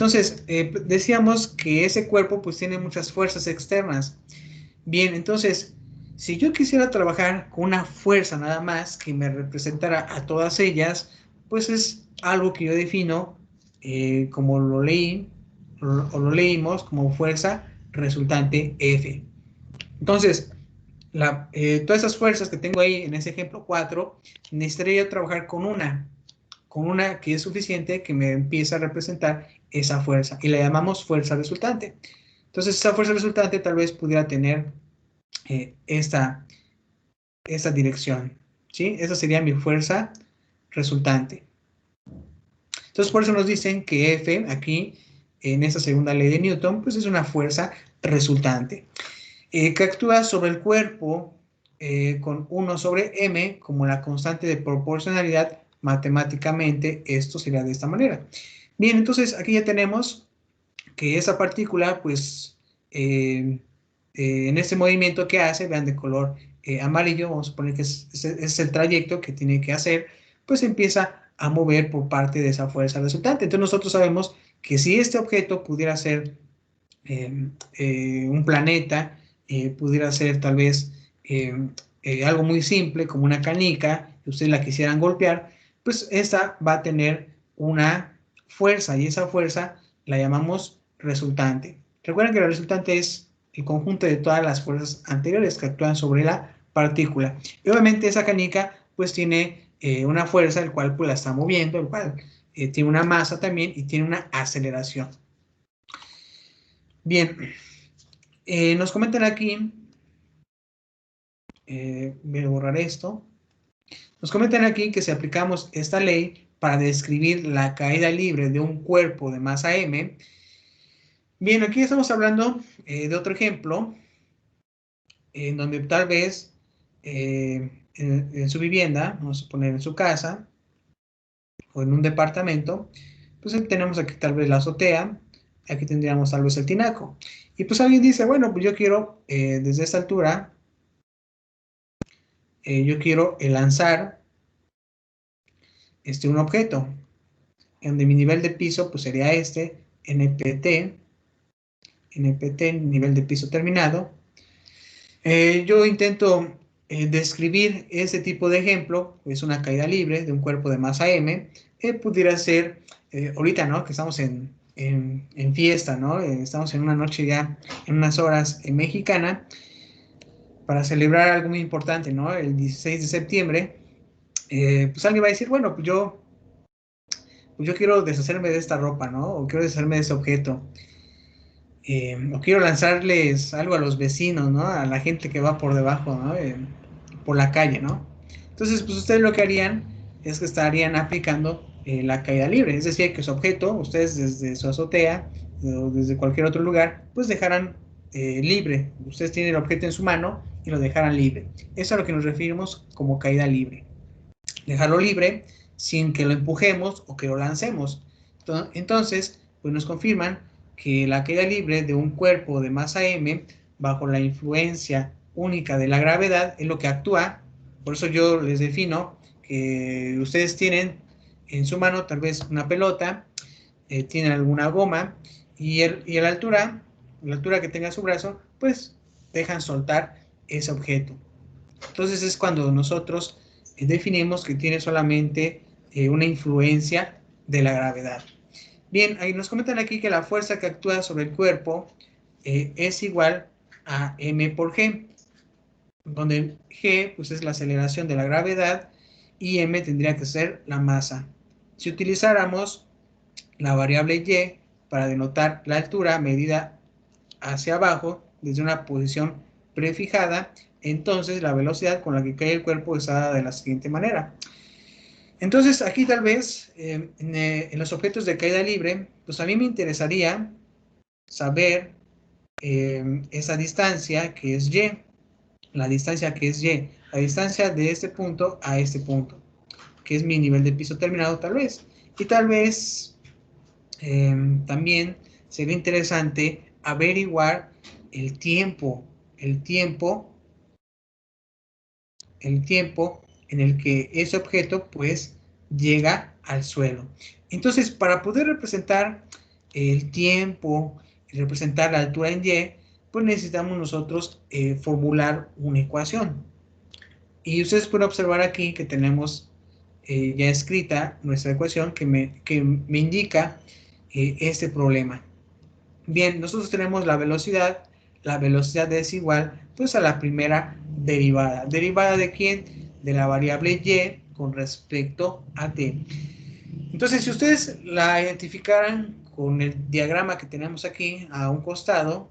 Entonces, decíamos que ese cuerpo pues tiene muchas fuerzas externas. Bien, entonces, si yo quisiera trabajar con una fuerza nada más que me representara a todas ellas, pues es algo que yo defino como lo leí o lo leímos como fuerza resultante F. Entonces, todas esas fuerzas que tengo ahí en ese ejemplo 4, necesitaría yo trabajar con una que es suficiente que me empiece a representar esa fuerza y la llamamos fuerza resultante. Entonces, esa fuerza resultante tal vez pudiera tener esta dirección, ¿sí? Esa sería mi fuerza resultante. Entonces, por eso nos dicen que F aquí, en esta segunda ley de Newton, pues es una fuerza resultante, que actúa sobre el cuerpo con 1 sobre m como la constante de proporcionalidad. Matemáticamente esto sería de esta manera. Bien, entonces aquí ya tenemos que esa partícula, pues, en este movimiento que hace, vean de color amarillo, vamos a suponer que es el trayecto que tiene que hacer, pues empieza a mover por parte de esa fuerza resultante. Entonces nosotros sabemos que si este objeto pudiera ser un planeta, pudiera ser tal vez algo muy simple como una canica, que ustedes la quisieran golpear, pues esta va a tener una fuerza y esa fuerza la llamamos resultante. Recuerden que la resultante es el conjunto de todas las fuerzas anteriores que actúan sobre la partícula. Y obviamente esa canica pues tiene una fuerza, el cual pues la está moviendo, el cual tiene una masa también y tiene una aceleración. Bien, nos comentan aquí, voy a borrar esto, nos comentan aquí que si aplicamos esta ley para describir la caída libre de un cuerpo de masa m, bien, aquí estamos hablando de otro ejemplo, en donde tal vez en su vivienda, vamos a poner en su casa, o en un departamento, pues tenemos aquí tal vez la azotea, aquí tendríamos tal vez el tinaco, y pues alguien dice, bueno, pues yo quiero desde esta altura, yo quiero lanzar un objeto, en donde mi nivel de piso pues sería NPT, nivel de piso terminado. Yo intento describir ese tipo de ejemplo, es una caída libre de un cuerpo de masa m, pudiera ser, ahorita, ¿no? Que estamos en fiesta, ¿no? Estamos en una noche ya, en unas horas mexicana, para celebrar algo muy importante, ¿no? El 16 de septiembre, pues alguien va a decir, bueno, pues yo quiero deshacerme de esta ropa, ¿no? O quiero deshacerme de ese objeto. O quiero lanzarles algo a los vecinos, ¿no? A la gente que va por debajo, ¿no? Por la calle, ¿no? Entonces, pues ustedes lo que harían es que estarían aplicando la caída libre, es decir, que su objeto, ustedes desde su azotea o desde cualquier otro lugar, pues dejaran libre. Ustedes tienen el objeto en su mano y lo dejaran libre. Eso es a lo que nos referimos como caída libre. Dejarlo libre sin que lo empujemos o que lo lancemos. Entonces, pues nos confirman que la caída libre de un cuerpo de masa m bajo la influencia única de la gravedad es lo que actúa. Por eso yo les defino que ustedes tienen en su mano tal vez una pelota, tienen alguna goma y a la altura que tenga su brazo, pues dejan soltar ese objeto. Entonces es cuando nosotros definimos que tiene solamente una influencia de la gravedad. Bien, ahí nos comentan aquí que la fuerza que actúa sobre el cuerpo es igual a m por g, donde g pues, es la aceleración de la gravedad y m tendría que ser la masa. Si utilizáramos la variable y para denotar la altura medida hacia abajo desde una posición prefijada, entonces la velocidad con la que cae el cuerpo es dada de la siguiente manera. Entonces aquí tal vez en los objetos de caída libre, pues a mí me interesaría saber esa distancia que es y, la distancia que es y, la distancia de este punto a este punto, que es mi nivel de piso terminado tal vez. Y tal vez también sería interesante averiguar el tiempo, el tiempo, el tiempo en el que ese objeto pues llega al suelo. Entonces, para poder representar el tiempo y representar la altura en y, pues necesitamos nosotros formular una ecuación. Y ustedes pueden observar aquí que tenemos ya escrita nuestra ecuación que me indica este problema. Bien, nosotros tenemos la velocidad es igual pues a la primera derivada. ¿Derivada de quién? De la variable y con respecto a t. Entonces, si ustedes la identificaran con el diagrama que tenemos aquí a un costado,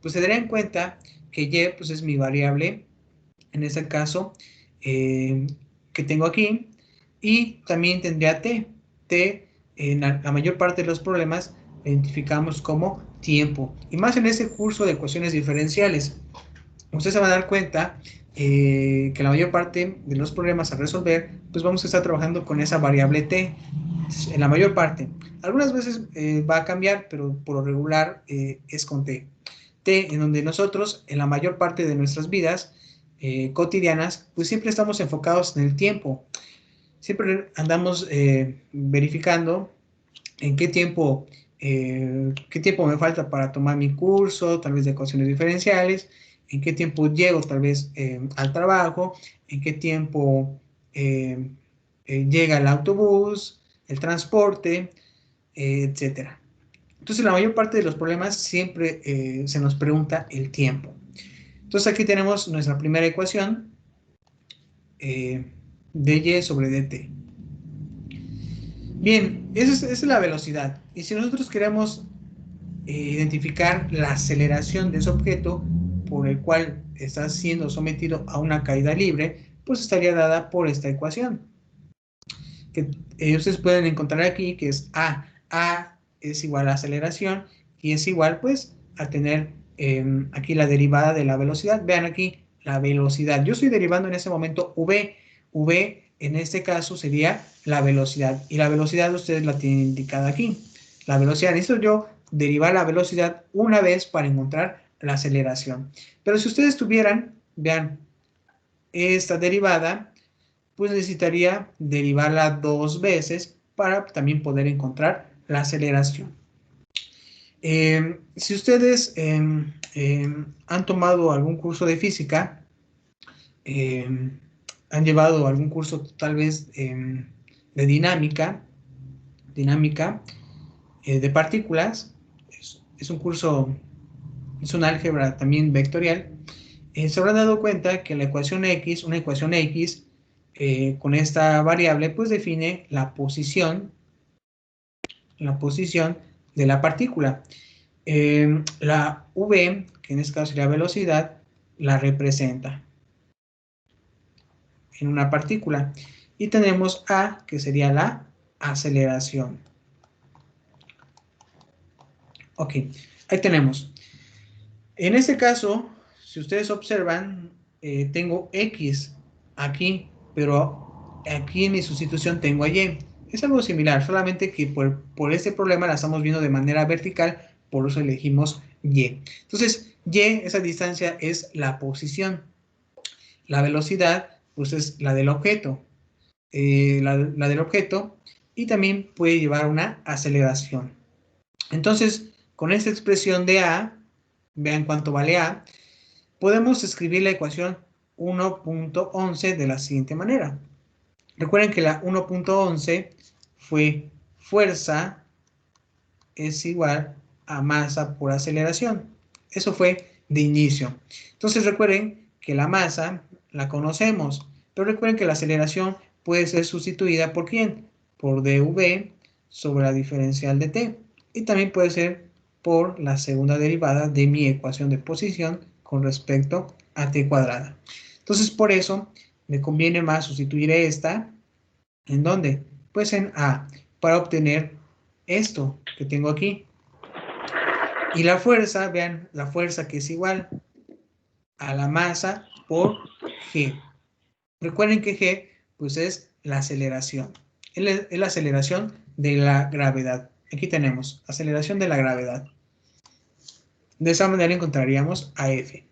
pues se darían cuenta que y pues es mi variable, en este caso, que tengo aquí, y también tendría t. T, en la mayor parte de los problemas, identificamos como tiempo. Y más en este curso de ecuaciones diferenciales. Ustedes se van a dar cuenta que la mayor parte de los problemas a resolver, pues vamos a estar trabajando con esa variable t, en la mayor parte. Algunas veces va a cambiar, pero por lo regular es con t. T, en donde nosotros, en la mayor parte de nuestras vidas cotidianas, pues siempre estamos enfocados en el tiempo. Siempre andamos verificando en qué tiempo me falta para tomar mi curso, tal vez de ecuaciones diferenciales, en qué tiempo llego tal vez al trabajo, en qué tiempo llega el autobús, el transporte, etcétera. Entonces, la mayor parte de los problemas siempre se nos pregunta el tiempo. Entonces, aquí tenemos nuestra primera ecuación, dy sobre dt. Bien, esa es la velocidad. Y si nosotros queremos identificar la aceleración de ese objeto por el cual está siendo sometido a una caída libre, pues estaría dada por esta ecuación. Que ustedes pueden encontrar aquí que es A. A es igual a aceleración y es igual pues a tener aquí la derivada de la velocidad. Vean aquí la velocidad. Yo estoy derivando en ese momento V. V en este caso sería la velocidad. Y la velocidad ustedes la tienen indicada aquí. La velocidad. Necesito yo derivar la velocidad una vez para encontrar la aceleración. Pero si ustedes tuvieran, vean, esta derivada, pues necesitaría derivarla dos veces para también poder encontrar la aceleración. Si ustedes han tomado algún curso de física, han llevado algún curso tal vez de dinámica de partículas, es un curso, es un álgebra también vectorial, se habrán dado cuenta que la ecuación X, una ecuación X, con esta variable, pues define la posición de la partícula. La V, que en este caso sería velocidad, la representa en una partícula. Y tenemos A, que sería la aceleración. Ok, ahí tenemos. En este caso, si ustedes observan, tengo X aquí, pero aquí en mi sustitución tengo a Y. Es algo similar, solamente que por este problema la estamos viendo de manera vertical, por eso elegimos Y. Entonces, Y, esa distancia es la posición. La velocidad, pues es la del objeto. La del objeto, y también puede llevar una aceleración. Entonces, con esta expresión de A, vean cuánto vale A, podemos escribir la ecuación 1.11 de la siguiente manera. Recuerden que la 1.11 fue fuerza es igual a masa por aceleración. Eso fue de inicio. Entonces recuerden que la masa la conocemos, pero recuerden que la aceleración puede ser sustituida por ¿quién? Por dv sobre la diferencial de t. Y también puede ser por la segunda derivada de mi ecuación de posición con respecto a t cuadrada. Entonces por eso me conviene más sustituir esta. ¿En dónde? Pues en a, para obtener esto que tengo aquí. Y la fuerza, vean, la fuerza que es igual a la masa por g. Recuerden que g, pues es la aceleración. Es la aceleración de la gravedad. Aquí tenemos aceleración de la gravedad. De esa manera encontraríamos a f.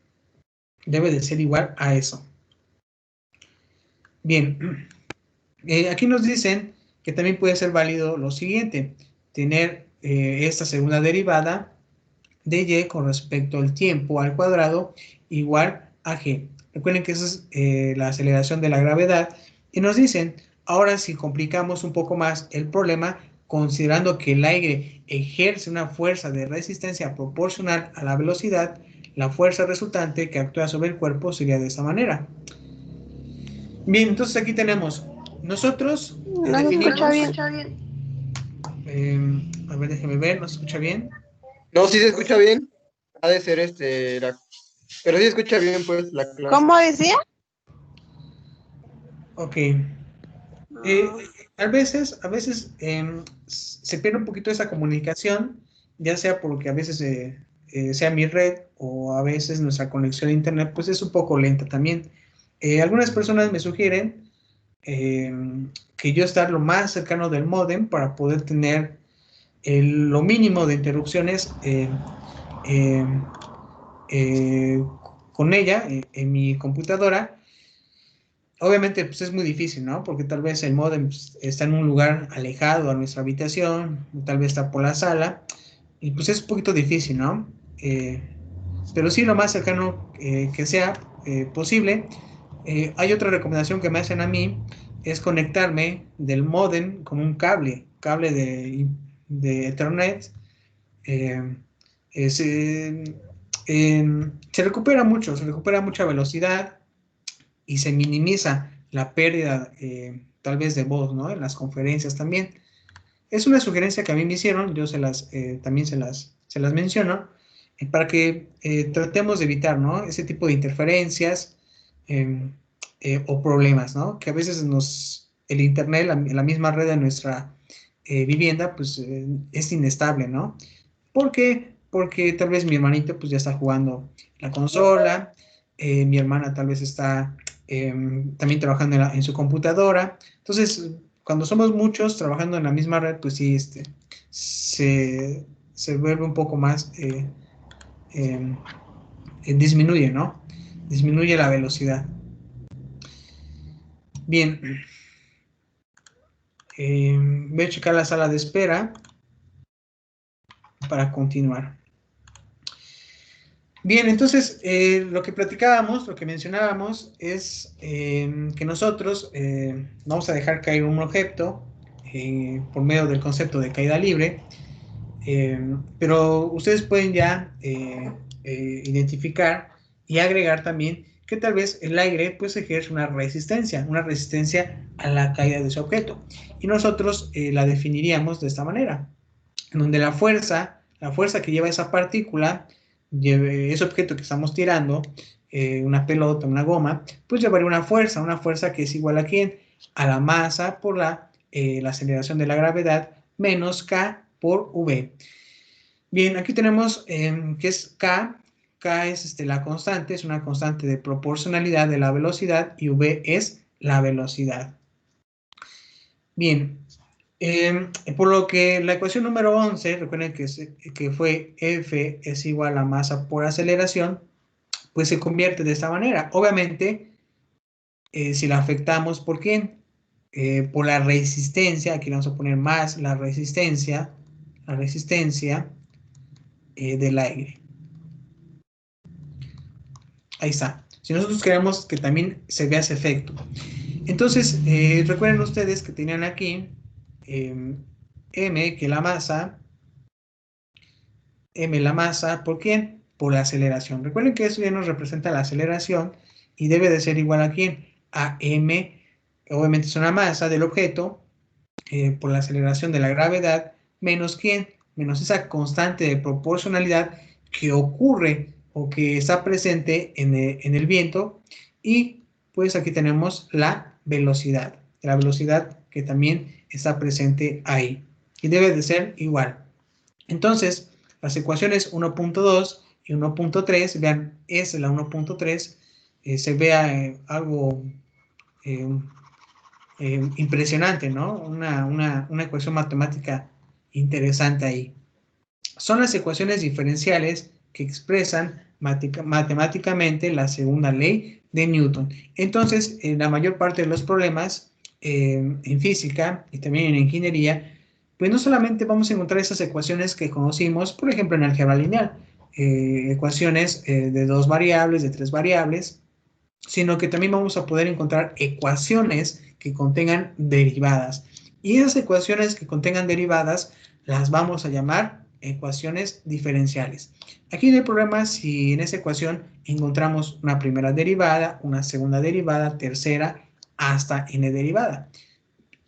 Debe de ser igual a eso. Bien, aquí nos dicen que también puede ser válido lo siguiente, tener esta segunda derivada de y con respecto al tiempo al cuadrado igual a g. Recuerden que esa es la aceleración de la gravedad. Y nos dicen, ahora si complicamos un poco más el problema, considerando que el aire ejerce una fuerza de resistencia proporcional a la velocidad, la fuerza resultante que actúa sobre el cuerpo sería de esta manera. Bien, entonces aquí tenemos, nosotros No se escucha bien. A ver, déjeme ver, ¿no se escucha bien? No, sí se escucha bien. Ha de ser pero sí se escucha bien, pues, la clase. ¿Cómo decía? Ok. A veces se pierde un poquito esa comunicación, ya sea porque a veces sea mi red o a veces nuestra conexión a internet pues es un poco lenta también. Algunas personas me sugieren que yo estar lo más cercano del módem para poder tener lo mínimo de interrupciones eh, eh, con ella en mi computadora. Obviamente, pues es muy difícil, ¿no? Porque tal vez el módem pues, está en un lugar alejado a nuestra habitación, tal vez está por la sala, y pues es un poquito difícil, ¿no? Pero sí, lo más cercano que sea posible. Hay otra recomendación que me hacen a mí, es conectarme del módem con un cable de Ethernet. Eh, se, se recupera mucha velocidad y se minimiza la pérdida tal vez de voz, ¿no? En las conferencias también. Es una sugerencia que a mí me hicieron, yo también se las menciono, para que tratemos de evitar, ¿no? Ese tipo de interferencias o problemas, ¿no? Que a veces el internet, la misma red de nuestra vivienda, pues es inestable, ¿no? ¿Por qué? Porque tal vez mi hermanito pues ya está jugando la consola, mi hermana tal vez está también trabajando en su computadora. Entonces, cuando somos muchos trabajando en la misma red, pues sí, se vuelve un poco más, disminuye, ¿no? Disminuye la velocidad. Bien, voy a checar la sala de espera para continuar. Bien, entonces lo que platicábamos, lo que mencionábamos es que nosotros vamos a dejar caer un objeto por medio del concepto de caída libre, pero ustedes pueden ya identificar y agregar también que tal vez el aire pues ejerce una resistencia a la caída de ese objeto. Y nosotros la definiríamos de esta manera, en donde la fuerza que lleva esa partícula, ese objeto que estamos tirando, una pelota, una goma, pues llevaría una fuerza que es igual a ¿quién? A la masa por la aceleración de la gravedad menos K por V. Bien, aquí tenemos que es K. K es la constante, es una constante de proporcionalidad de la velocidad y V es la velocidad. Bien, por lo que la ecuación número 11, recuerden que fue F es igual a masa por aceleración, pues se convierte de esta manera. Obviamente, si la afectamos, ¿por quién? Por la resistencia, aquí vamos a poner más la resistencia del aire. Ahí está. Si nosotros queremos que también se vea ese efecto. Entonces, recuerden ustedes que tenían aquí M, que la masa, ¿por quién? Por la aceleración. Recuerden que eso ya nos representa la aceleración y debe de ser igual a quién? A M, obviamente es una masa del objeto, por la aceleración de la gravedad, menos quién? Menos esa constante de proporcionalidad que ocurre o que está presente en el viento. Y pues aquí tenemos la velocidad que también está presente ahí. Y debe de ser igual. Entonces, las ecuaciones 1.2 y 1.3, vean, es la 1.3, se vea algo impresionante, ¿no? Una ecuación matemática interesante ahí. Son las ecuaciones diferenciales que expresan matemáticamente la segunda ley de Newton. Entonces, la mayor parte de los problemas en física y también en ingeniería pues no solamente vamos a encontrar esas ecuaciones que conocimos, por ejemplo, en álgebra lineal, ecuaciones de 2 variables, de 3 variables, sino que también vamos a poder encontrar ecuaciones que contengan derivadas. Y esas ecuaciones que contengan derivadas las vamos a llamar ecuaciones diferenciales. Aquí en el programa, si en esa ecuación encontramos una primera derivada, una segunda derivada, tercera, hasta n derivada.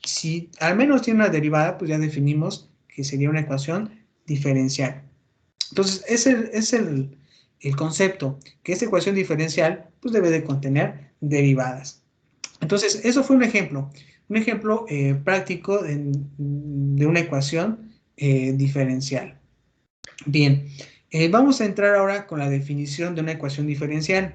Si al menos tiene una derivada, pues ya definimos que sería una ecuación diferencial. Entonces, es el concepto, que esta ecuación diferencial pues debe de contener derivadas. Entonces, eso fue un ejemplo práctico de una ecuación diferencial. Bien, vamos a entrar ahora con la definición de una ecuación diferencial.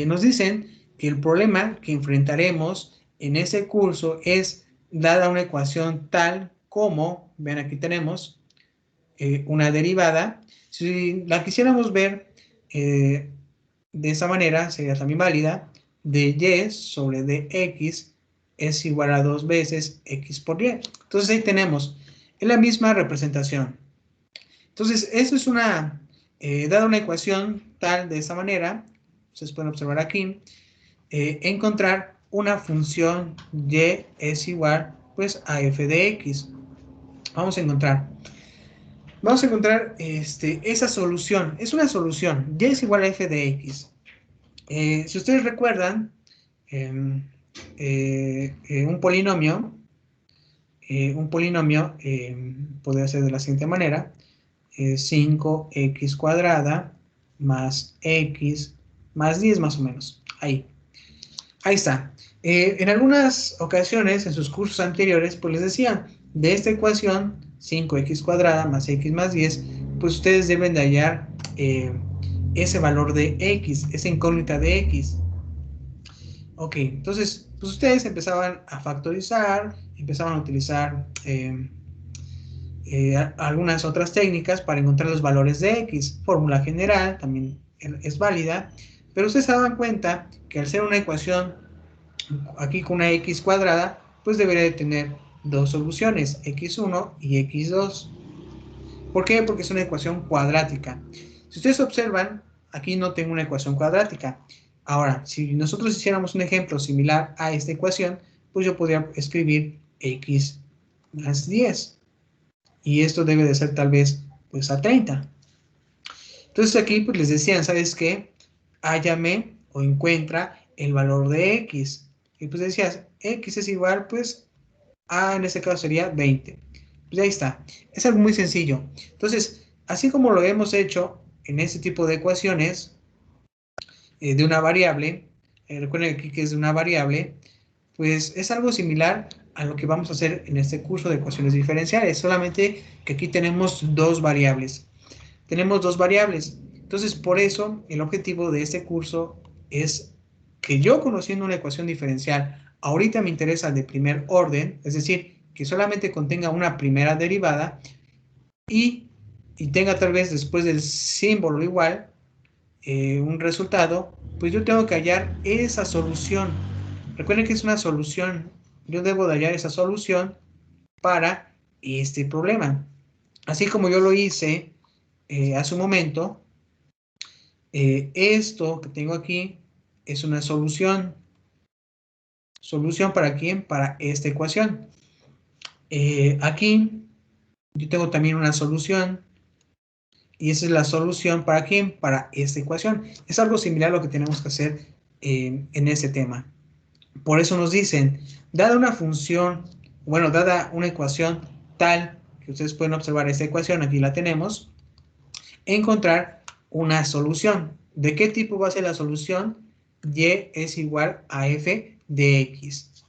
Nos dicen que el problema que enfrentaremos en ese curso es dada una ecuación tal como, vean aquí tenemos, una derivada. Si la quisiéramos ver de esa manera, sería también válida, de y sobre dx es igual a 2 veces x por y. Entonces ahí tenemos, es la misma representación. Entonces, eso es dada una ecuación tal de esa manera, ustedes pueden observar aquí, encontrar una función y es igual pues a f de x. Vamos a encontrar esa solución. Es una solución. Y es igual a f de x. Si ustedes recuerdan, un polinomio podría ser de la siguiente manera. 5x cuadrada más x más 10 más o menos. Ahí está. En algunas ocasiones, en sus cursos anteriores, pues les decían, de esta ecuación, 5x cuadrada más x más 10, pues ustedes deben de hallar ese valor de x, esa incógnita de x. Ok, entonces, pues ustedes empezaban a factorizar, empezaban a utilizar algunas otras técnicas para encontrar los valores de x. Fórmula general también es válida, pero ustedes se daban cuenta que al ser una ecuación aquí con una x cuadrada, pues debería de tener dos soluciones, x1 y x2. ¿Por qué? Porque es una ecuación cuadrática. Si ustedes observan, aquí no tengo una ecuación cuadrática. Ahora, si nosotros hiciéramos un ejemplo similar a esta ecuación, pues yo podría escribir x más 10. Y esto debe de ser tal vez pues a 30. Entonces aquí pues les decían, ¿sabes qué? Hállame o encuentra el valor de x. Y pues decías, x es igual pues a, en este caso sería 20. Pues ahí está. Es algo muy sencillo. Entonces, así como lo hemos hecho en este tipo de ecuaciones de una variable, recuerden aquí que es de una variable, pues es algo similar a lo que vamos a hacer en este curso de ecuaciones diferenciales, solamente que aquí tenemos dos variables. Tenemos dos variables. Entonces, por eso, el objetivo de este curso es que yo, conociendo una ecuación diferencial, ahorita me interesa el de primer orden, es decir, que solamente contenga una primera derivada y tenga tal vez después del símbolo igual, un resultado, pues yo tengo que hallar esa solución. Recuerden que es una solución. Yo debo de hallar esa solución para este problema. Así como yo lo hice hace un momento, esto que tengo aquí es una solución. ¿Solución para quién? Para esta ecuación. Aquí yo tengo también una solución. Y esa es la solución para quién? Para esta ecuación. Es algo similar a lo que tenemos que hacer en este tema. Por eso nos dicen, dada una función, bueno, dada una ecuación tal, que ustedes pueden observar esta ecuación, aquí la tenemos, encontrar una solución. ¿De qué tipo va a ser la solución? Y es igual a f de x,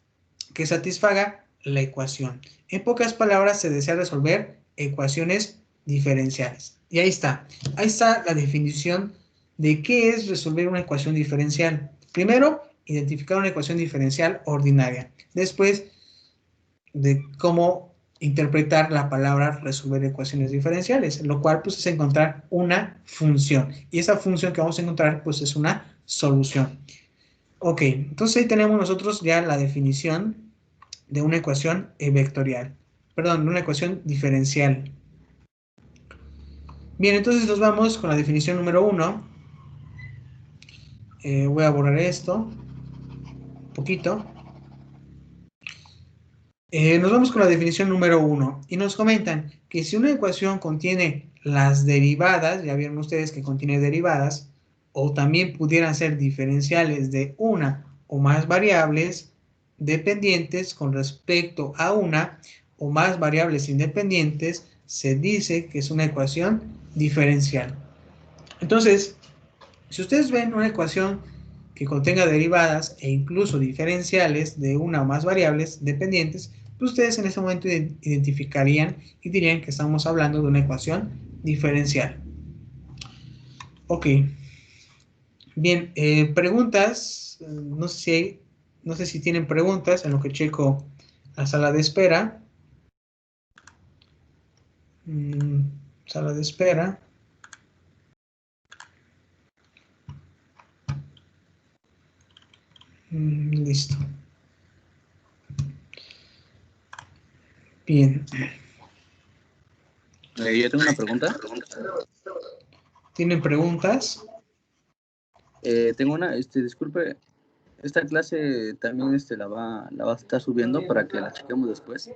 que satisfaga la ecuación. En pocas palabras, se desea resolver ecuaciones diferenciales. Y ahí está la definición de qué es resolver una ecuación diferencial. Primero, identificar una ecuación diferencial ordinaria. Después, de cómo interpretar la palabra resolver ecuaciones diferenciales, lo cual pues es encontrar una función. Y esa función que vamos a encontrar pues es una solución. Ok, entonces ahí tenemos nosotros ya la definición de una ecuación vectorial. perdón, una ecuación diferencial. Bien, entonces nos vamos con la definición número 1. Voy a borrar esto un poquito. Nos vamos con la definición número 1 y nos comentan que si una ecuación contiene las derivadas, ya vieron ustedes que contiene derivadas, o también pudieran ser diferenciales de una o más variables dependientes con respecto a una o más variables independientes, se dice que es una ecuación diferencial. Entonces, si ustedes ven una ecuación que contenga derivadas e incluso diferenciales de una o más variables dependientes, pues ustedes en ese momento identificarían y dirían que estamos hablando de una ecuación diferencial. Ok. Bien, preguntas. No sé si tienen preguntas en lo que checo la sala de espera. Sala de espera. Listo. Bien. Yo tengo una pregunta. ¿Tienen preguntas? Tengo una, disculpe, esta clase también la va a estar subiendo para que la chequemos después.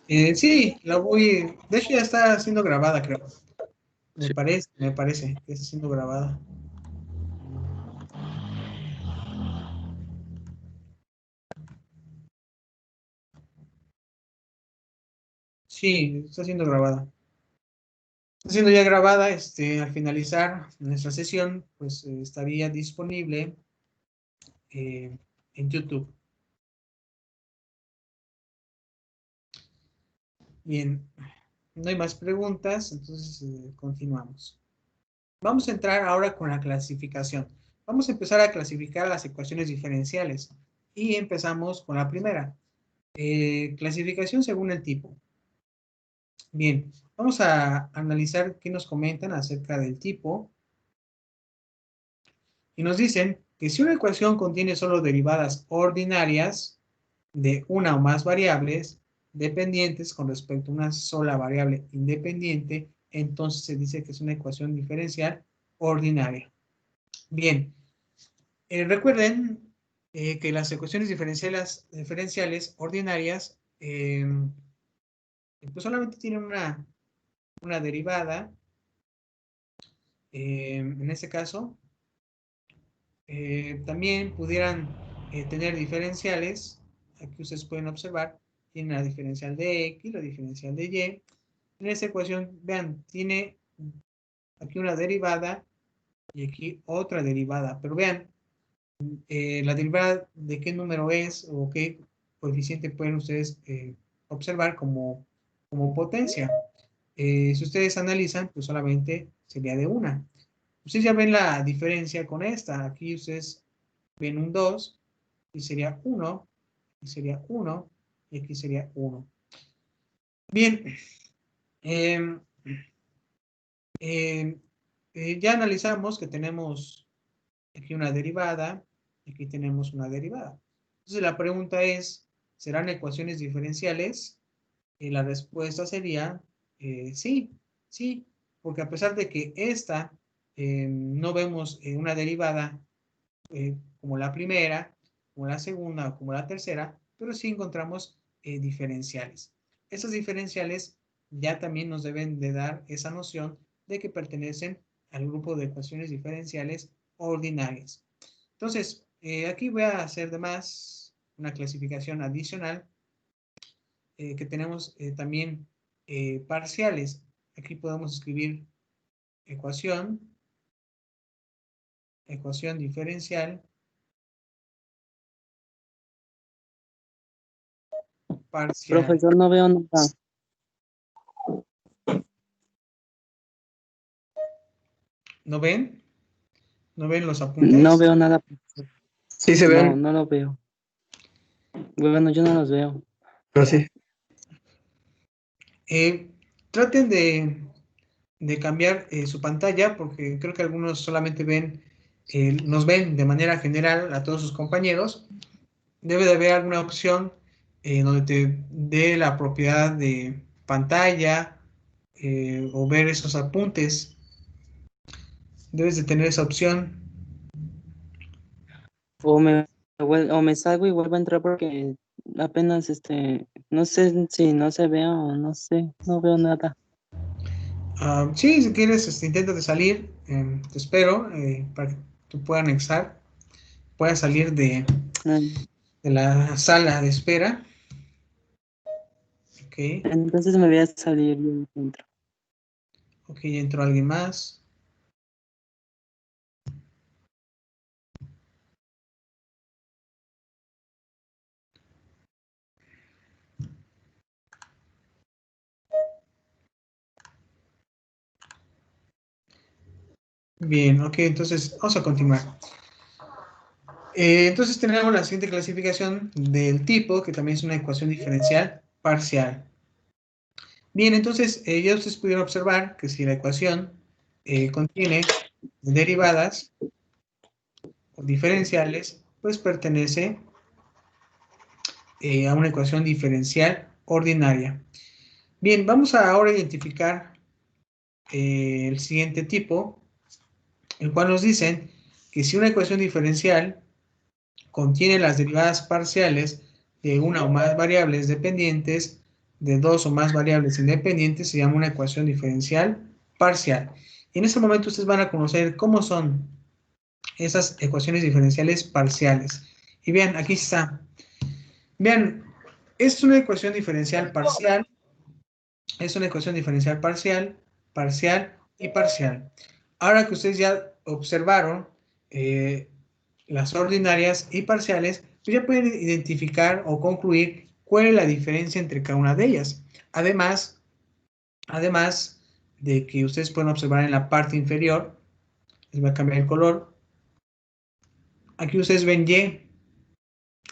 Sí, la voy. De hecho, ya está siendo grabada, creo. Sí. Me parece que está siendo grabada. Sí, está siendo grabada. Está siendo ya grabada, al finalizar nuestra sesión, pues estaría disponible en YouTube. Bien, no hay más preguntas, entonces continuamos. Vamos a entrar ahora con la clasificación. Vamos a empezar a clasificar las ecuaciones diferenciales. Y empezamos con la primera. Clasificación según el tipo. Bien, vamos a analizar qué nos comentan acerca del tipo. Y nos dicen que si una ecuación contiene solo derivadas ordinarias de una o más variables dependientes con respecto a una sola variable independiente, entonces se dice que es una ecuación diferencial ordinaria. Bien, recuerden que las ecuaciones diferenciales ordinarias pues solamente tienen una derivada. En este caso, también pudieran tener diferenciales. Aquí ustedes pueden observar, tiene la diferencial de X, la diferencial de Y. En esta ecuación, vean, tiene aquí una derivada y aquí otra derivada. Pero vean, la derivada de qué número es o qué coeficiente pueden ustedes observar como potencia. Si ustedes analizan, pues solamente sería de una. Ustedes ya ven la diferencia con esta. Aquí ustedes ven un 2 y sería 1, y sería 1, y aquí sería 1. Bien, eh, ya analizamos que tenemos aquí una derivada, aquí tenemos una derivada. Entonces la pregunta es, ¿serán ecuaciones diferenciales? Y la respuesta sería sí, sí, porque a pesar de que esta no vemos una derivada como la primera, como la segunda o como la tercera, pero sí encontramos diferenciales. Esas diferenciales ya también nos deben de dar esa noción de que pertenecen al grupo de ecuaciones diferenciales ordinarias. Entonces, aquí voy a hacer además una clasificación adicional que tenemos también parciales. Aquí podemos escribir ecuación diferencial parcial. Profesor, no veo nada. ¿No ven? ¿No ven los apuntes? No veo nada. Sí se No, ven. no lo veo. Bueno, yo no los veo. No, sí. Traten de cambiar su pantalla porque creo que algunos solamente nos ven de manera general a todos sus compañeros. Debe de haber alguna opción donde te dé la propiedad de pantalla o ver esos apuntes. Debes de tener esa opción. O me salgo y vuelvo a entrar porque apenas no sé si no se ve o no sé, no veo nada. Sí, si quieres, intenta de salir. Te espero para que tú puedas anexar. Puedas salir Mm, de la sala de espera. Ok, Entonces me voy a salir y entro. ok, ya entró alguien más. Bien, ok, entonces vamos a continuar. Entonces tenemos la siguiente clasificación del tipo, que también es una ecuación diferencial parcial. Bien, entonces ya ustedes pudieron observar que si la ecuación contiene derivadas o diferenciales, pues pertenece a una ecuación diferencial ordinaria. Bien, vamos a ahora identificar el siguiente tipo, el cual nos dicen que si una ecuación diferencial contiene las derivadas parciales de una o más variables dependientes, de dos o más variables independientes, se llama una ecuación diferencial parcial. Y en este momento ustedes van a conocer cómo son esas ecuaciones diferenciales parciales. Y vean, aquí está. Vean, es una ecuación diferencial parcial, es una ecuación diferencial parcial, parcial y parcial. Ahora que ustedes ya observaron las ordinarias y parciales, pues ya pueden identificar o concluir cuál es la diferencia entre cada una de ellas. Además de que ustedes pueden observar en la parte inferior, les voy a cambiar el color, aquí ustedes ven Y,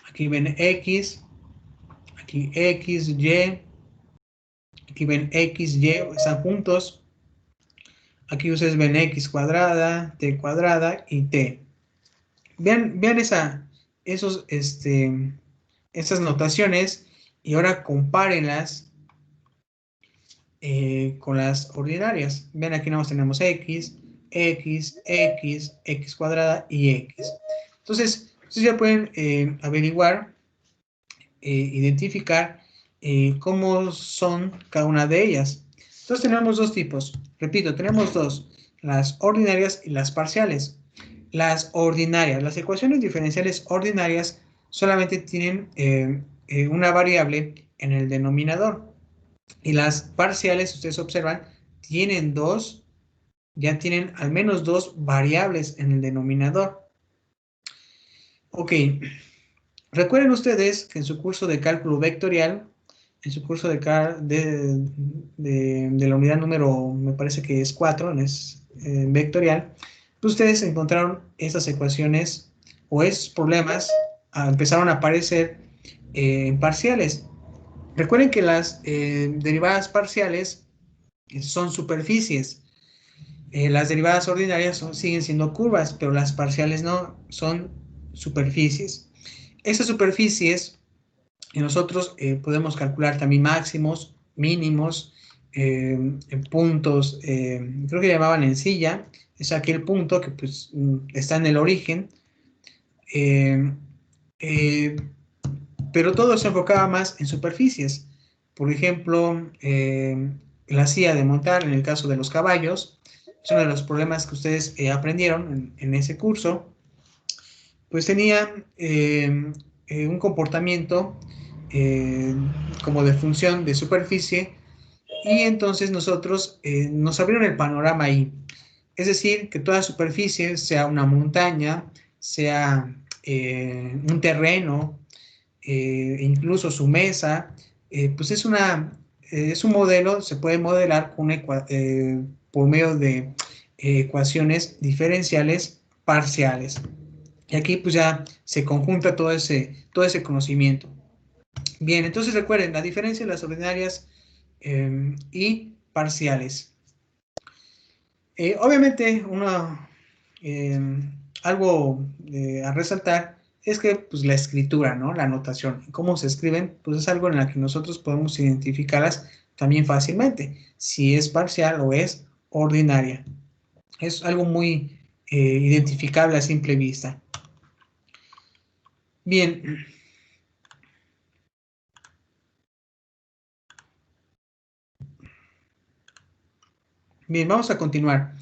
aquí ven X, aquí X, Y, aquí ven X, Y, están juntos, aquí ustedes ven X cuadrada, T cuadrada y T. Vean esas notaciones y ahora compárenlas con las ordinarias. Ven, aquí nada más tenemos X, X, X, X cuadrada y X. Entonces, ustedes ya pueden averiguar, identificar cómo son cada una de ellas. Entonces tenemos dos tipos. Repito, tenemos dos, las ordinarias y las parciales. Las ordinarias, las ecuaciones diferenciales ordinarias solamente tienen una variable en el denominador. Y las parciales, ustedes observan, tienen dos, ya tienen al menos dos variables en el denominador. Ok, recuerden ustedes que en su curso de cálculo vectorial, en su curso de la unidad número, me parece que es 4, es vectorial, pues ustedes encontraron estas ecuaciones o esos problemas empezaron a aparecer en parciales. Recuerden que las derivadas parciales son superficies. Las derivadas ordinarias siguen siendo curvas, pero las parciales no, son superficies. Esas superficies nosotros podemos calcular también máximos, mínimos, puntos, creo que llamaban encilla, es aquel punto que pues, está en el origen, eh, eh, pero todo se enfocaba más en superficies. Por ejemplo, la silla de montar en el caso de los caballos, es uno de los problemas que ustedes aprendieron en ese curso, pues tenía un comportamiento eh, como de función de superficie y entonces nosotros nos abrieron el panorama ahí. Es decir, que toda superficie, sea una montaña, sea un terreno, incluso su mesa, pues es un modelo, se puede modelar por medio de ecuaciones diferenciales parciales. Y aquí pues ya se conjunta todo ese conocimiento. Bien, entonces recuerden la diferencia de las ordinarias y parciales. Obviamente, algo a resaltar es que pues la escritura, ¿no? La anotación, cómo se escriben, pues es algo en la que nosotros podemos identificarlas también fácilmente, si es parcial o es ordinaria. Es algo muy identificable a simple vista. Bien. Bien, vamos a continuar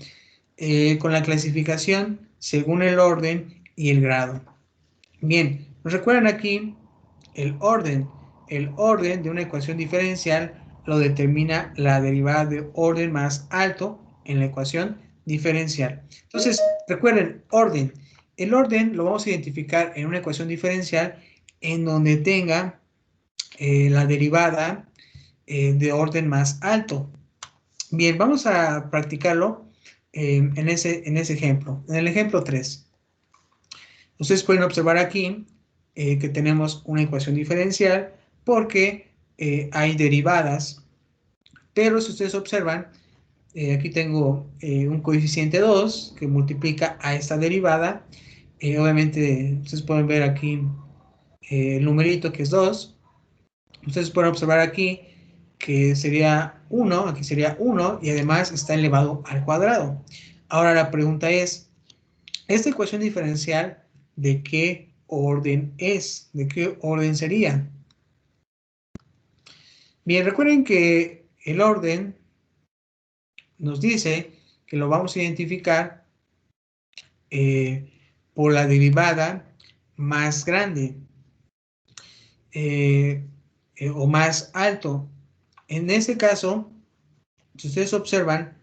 con la clasificación según el orden y el grado. Bien, nos recuerdan aquí el orden. El orden de una ecuación diferencial lo determina la derivada de orden más alto en la ecuación diferencial. Entonces, recuerden, orden. El orden lo vamos a identificar en una ecuación diferencial en donde tenga la derivada de orden más alto. Bien, vamos a practicarlo en ese ejemplo. En el ejemplo 3. Ustedes pueden observar aquí que tenemos una ecuación diferencial porque hay derivadas, pero si ustedes observan, aquí tengo un coeficiente 2 que multiplica a esta derivada. Obviamente, ustedes pueden ver aquí el numerito que es 2. Ustedes pueden observar aquí que sería 1, aquí sería 1 y además está elevado al cuadrado. Ahora la pregunta es, ¿esta ecuación diferencial de qué orden es? ¿De qué orden sería? Bien, recuerden que el orden nos dice que lo vamos a identificar por la derivada más grande o más alto. En ese caso, si ustedes observan,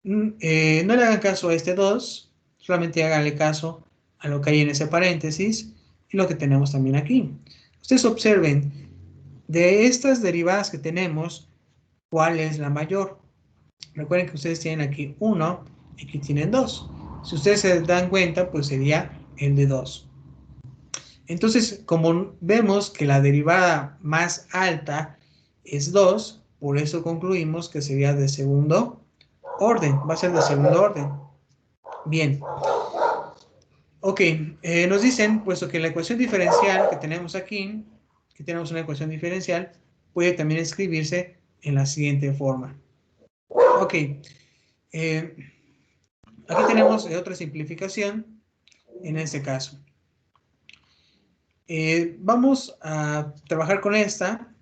no le hagan caso a este 2, solamente háganle caso a lo que hay en ese paréntesis y lo que tenemos también aquí. Ustedes observen, de estas derivadas que tenemos, ¿cuál es la mayor? Recuerden que ustedes tienen aquí 1 y aquí tienen 2. Si ustedes se dan cuenta, pues sería el de 2. Entonces, como vemos que la derivada más alta es 2, por eso concluimos que sería de segundo orden, va a ser de segundo orden. Bien. Ok, nos dicen, puesto que la ecuación diferencial que tenemos aquí, que tenemos una ecuación diferencial, puede también escribirse en la siguiente forma. Ok, aquí tenemos otra simplificación en este caso. Vamos a trabajar con esta,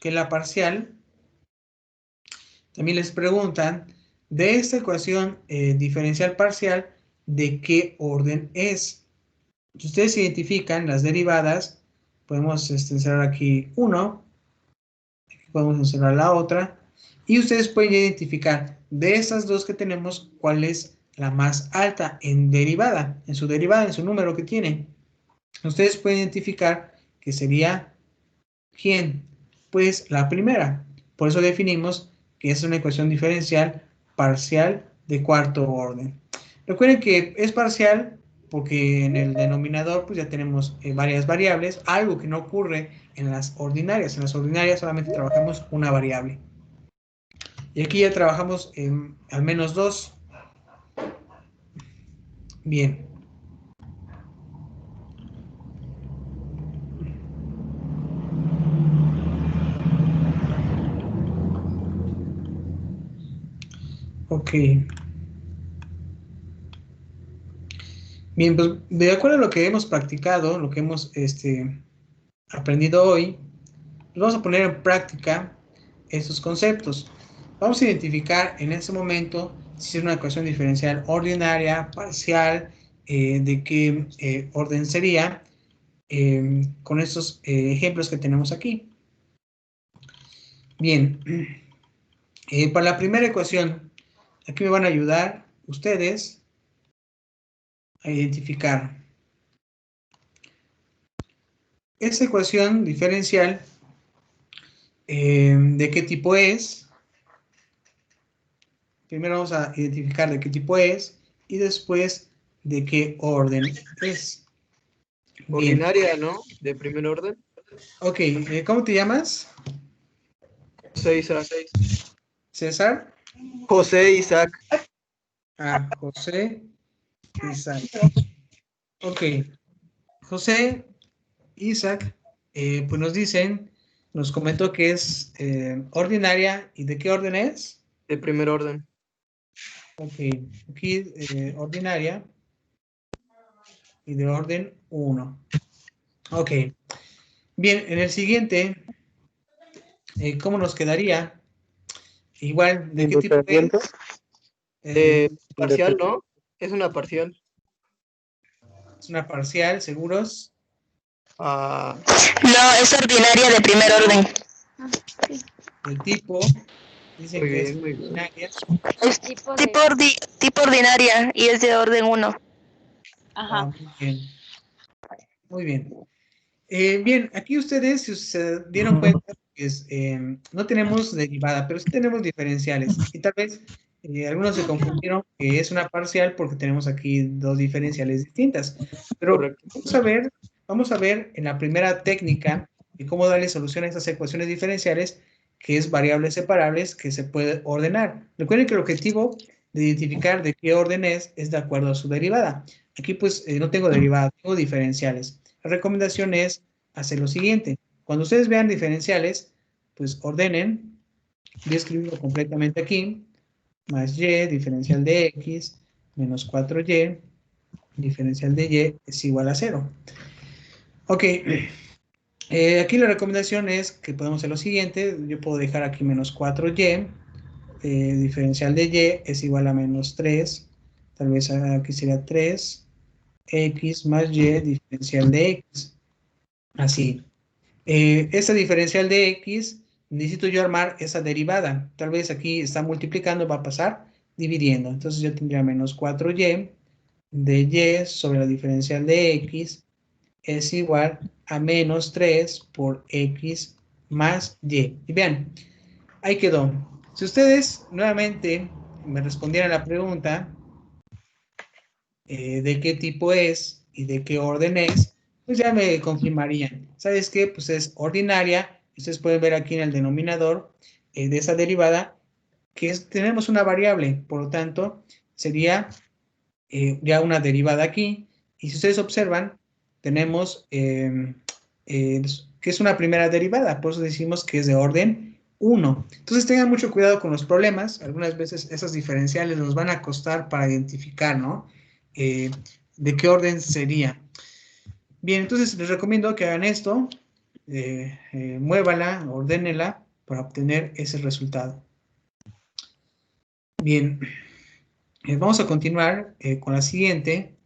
que es la parcial. También les preguntan, de esta ecuación diferencial parcial, ¿de qué orden es? Si ustedes identifican las derivadas, podemos encerrar aquí 1, aquí podemos encerrar la otra, y ustedes pueden identificar de estas dos que tenemos cuál es la más alta en derivada, en su número que tiene. Ustedes pueden identificar que sería ¿quién? Pues la primera. Por eso definimos que es una ecuación diferencial parcial de cuarto orden. Recuerden que es parcial porque en el denominador pues ya tenemos varias variables, algo que no ocurre en las ordinarias. En las ordinarias solamente trabajamos una variable. Y aquí ya trabajamos en al menos 2. Bien. Ok. Bien, pues de acuerdo a lo que hemos practicado, lo que hemos aprendido hoy, vamos a poner en práctica estos conceptos. Vamos a identificar en este momento si es una ecuación diferencial ordinaria, parcial, de qué orden sería, con estos ejemplos que tenemos aquí. Bien, para la primera ecuación, aquí me van a ayudar ustedes a identificar esta ecuación diferencial, de qué tipo es. Primero vamos a identificar de qué tipo es y después de qué orden es. Bien. Ordinaria, ¿no? De primer orden. Ok, ¿cómo te llamas? José Isaac. César. José Isaac. Ah, José Isaac. Ok. José, Isaac, pues nos comentó que es ordinaria. ¿Y de qué orden es? De primer orden. Ok. Aquí ordinaria y de orden 1. Ok. Bien, en el siguiente, ¿cómo nos quedaría? Igual, ¿de qué tipo es? Parcial, ¿no? Es una parcial. Es una parcial, ¿seguros? Ah, No, es ordinaria de primer orden. El tipo, dicen muy que es bien, muy bien. ordinaria. Es tipo ordinaria y es de orden 1. Ah, muy bien. Muy bien. Bien, aquí ustedes, si se dieron cuenta, pues, no tenemos derivada, pero sí tenemos diferenciales. Y tal vez algunos se confundieron que es una parcial porque tenemos aquí dos diferenciales distintas. Pero Correcto. vamos a ver en la primera técnica de cómo darle solución a estas ecuaciones diferenciales, que es variables separables que se puede ordenar. Recuerden que el objetivo de identificar de qué orden es de acuerdo a su derivada. Aquí pues no tengo derivada, tengo diferenciales. La recomendación es hacer lo siguiente. Cuando ustedes vean diferenciales, pues ordenen, voy a escribirlo completamente aquí, más y, diferencial de x, menos 4y, diferencial de y es igual a 0. Ok, aquí la recomendación es que podemos hacer lo siguiente, yo puedo dejar aquí menos 4y, diferencial de y es igual a menos 3, tal vez aquí sería 3, x más y, diferencial de x, así. Esta diferencial de x, necesito yo armar esa derivada. Tal vez aquí está multiplicando, va a pasar dividiendo. Entonces yo tendría menos 4y de y sobre la diferencial de x es igual a menos 3 por x más y. Y vean, ahí quedó. Si ustedes nuevamente me respondieran la pregunta de qué tipo es y de qué orden es, pues ya me confirmarían. ¿Sabes qué? Pues es ordinaria. Ustedes pueden ver aquí en el denominador de esa derivada que tenemos una variable, por lo tanto, sería ya una derivada aquí. Y si ustedes observan, tenemos que es una primera derivada, por eso decimos que es de orden 1. Entonces tengan mucho cuidado con los problemas. Algunas veces esas diferenciales nos van a costar para identificar, ¿no? ¿De qué orden sería? Bien, entonces les recomiendo que hagan esto, muévala, ordénela para obtener ese resultado. Bien, vamos a continuar con la siguiente.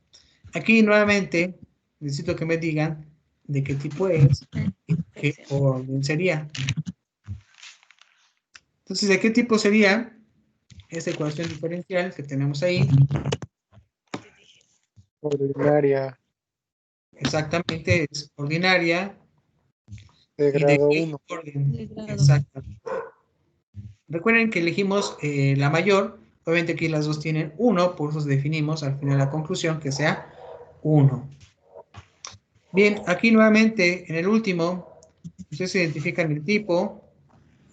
Aquí nuevamente necesito que me digan de qué tipo es y qué orden sería. Entonces, ¿de qué tipo sería esta ecuación diferencial que tenemos ahí? Ordinaria Exactamente, es ordinaria. de ¿Y de grado qué 1. orden? Exactamente. Recuerden que elegimos la mayor. Obviamente aquí las dos tienen 1, por eso definimos al final la conclusión que sea 1. Bien, aquí nuevamente en el último, ustedes identifican el tipo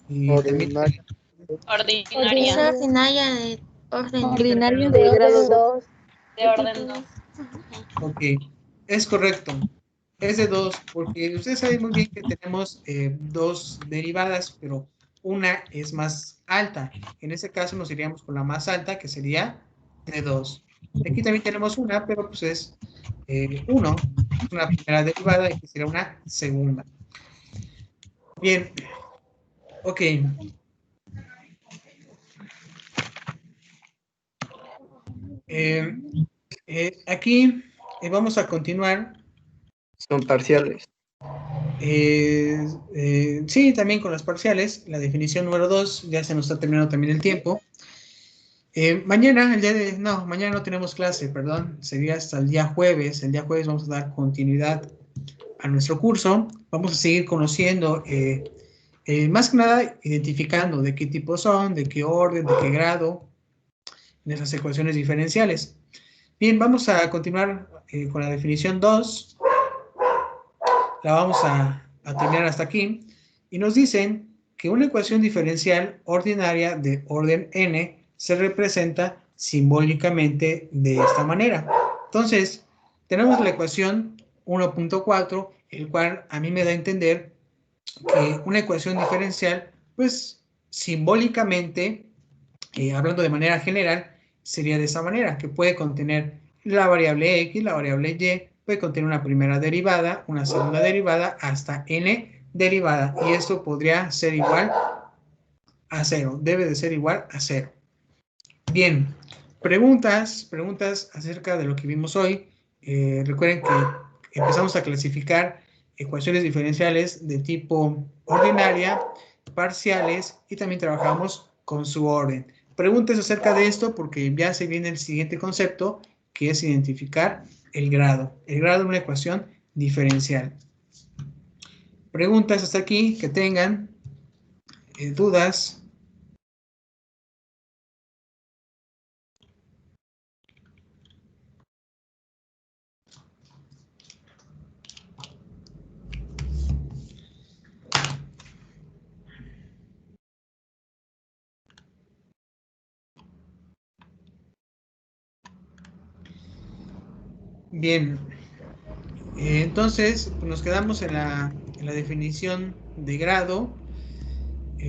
y también Ordinaria Ordinaria. Es ordinaria de orden Ordinario de grado 2. De orden 2. Ok, es correcto. Es de 2, porque ustedes saben muy bien que tenemos dos derivadas, pero una es más alta. En ese caso nos iríamos con la más alta, que sería de 2. Aquí también tenemos una, pero pues es 1. Es una primera derivada y aquí sería una segunda. Bien, ok. Aquí vamos a continuar. Son parciales. Sí, también con las parciales. La definición número 2, ya se nos está terminando también el tiempo. Mañana no tenemos clase, perdón, sería hasta el día jueves. El día jueves vamos a dar continuidad a nuestro curso. Vamos a seguir conociendo, más que nada, identificando de qué tipo son, de qué orden, de qué grado, en esas ecuaciones diferenciales. Bien, vamos a continuar con la definición 2. La vamos a terminar hasta aquí. Y nos dicen que una ecuación diferencial ordinaria de orden n se representa simbólicamente de esta manera. Entonces, tenemos la ecuación 1.4, el cual a mí me da a entender que una ecuación diferencial, pues simbólicamente, hablando de manera general, sería de esa manera, que puede contener la variable x, la variable y, puede contener una primera derivada, una segunda derivada, hasta n derivada, y esto podría ser igual a 0, debe de ser igual a 0. Bien, preguntas acerca de lo que vimos hoy. Recuerden que empezamos a clasificar ecuaciones diferenciales de tipo ordinaria, parciales, y también trabajamos con su orden. Preguntas acerca de esto porque ya se viene el siguiente concepto, que es identificar el grado de una ecuación diferencial. Preguntas hasta aquí que tengan, dudas. Bien, entonces nos quedamos en la definición de grado.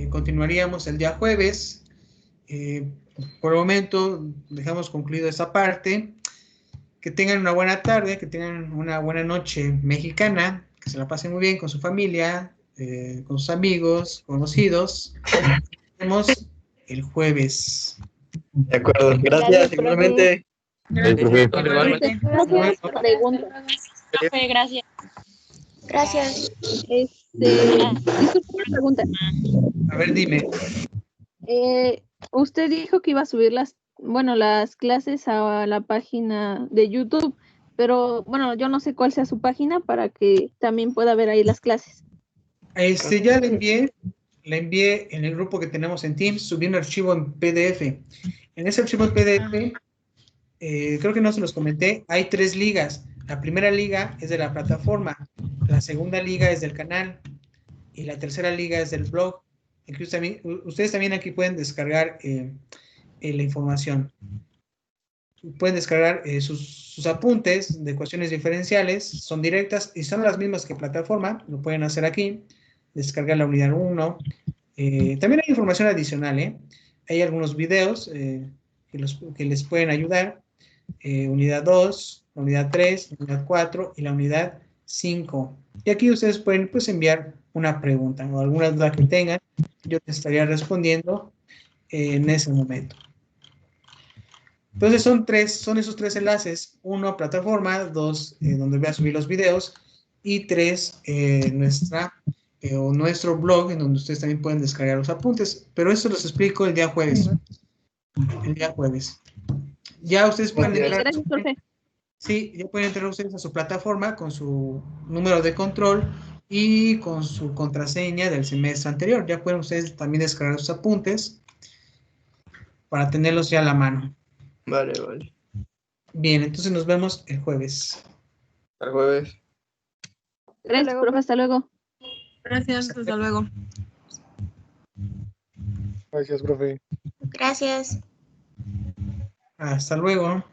Continuaríamos el día jueves. Por el momento dejamos concluido esta parte. Que tengan una buena tarde, que tengan una buena noche mexicana, que se la pasen muy bien con su familia, con sus amigos, conocidos. Nos vemos el jueves. De acuerdo, gracias, igualmente. Igualmente. Pregunta. Gracias. Gracias. Disculpe una pregunta. A ver, dime. Usted dijo que iba a subir las clases a la página de YouTube, pero bueno, yo no sé cuál sea su página para que también pueda ver ahí las clases. Ya la envié en el grupo que tenemos en Teams, subí un archivo en PDF. En ese archivo en PDF, creo que no se los comenté, hay 3 ligas. La primera liga es de la plataforma, la segunda liga es del canal y la tercera liga es del blog. Incluso ustedes también aquí pueden descargar la información. Pueden descargar sus apuntes de ecuaciones diferenciales, son directas y son las mismas que plataforma, lo pueden hacer aquí, descargar la unidad 1. También hay información adicional, hay algunos videos que les pueden ayudar, unidad 2, la unidad 3, la unidad 4 y la unidad 5. Y aquí ustedes pueden enviar una pregunta o alguna duda que tengan, yo te estaría respondiendo en ese momento. Entonces son esos 3 enlaces, 1 plataforma, 2 donde voy a subir los videos y 3 nuestro blog en donde ustedes también pueden descargar los apuntes, pero eso los explico el día jueves. Ya ustedes pueden entrar. Gracias, profe. Sí, ya pueden entrar ustedes a su plataforma con su número de control y con su contraseña del semestre anterior. Ya pueden ustedes también descargar sus apuntes para tenerlos ya a la mano. Vale. Bien, entonces nos vemos el jueves. Hasta el jueves. Gracias, profe. Hasta luego. Gracias, hasta luego. Gracias, profe. Gracias. Hasta luego.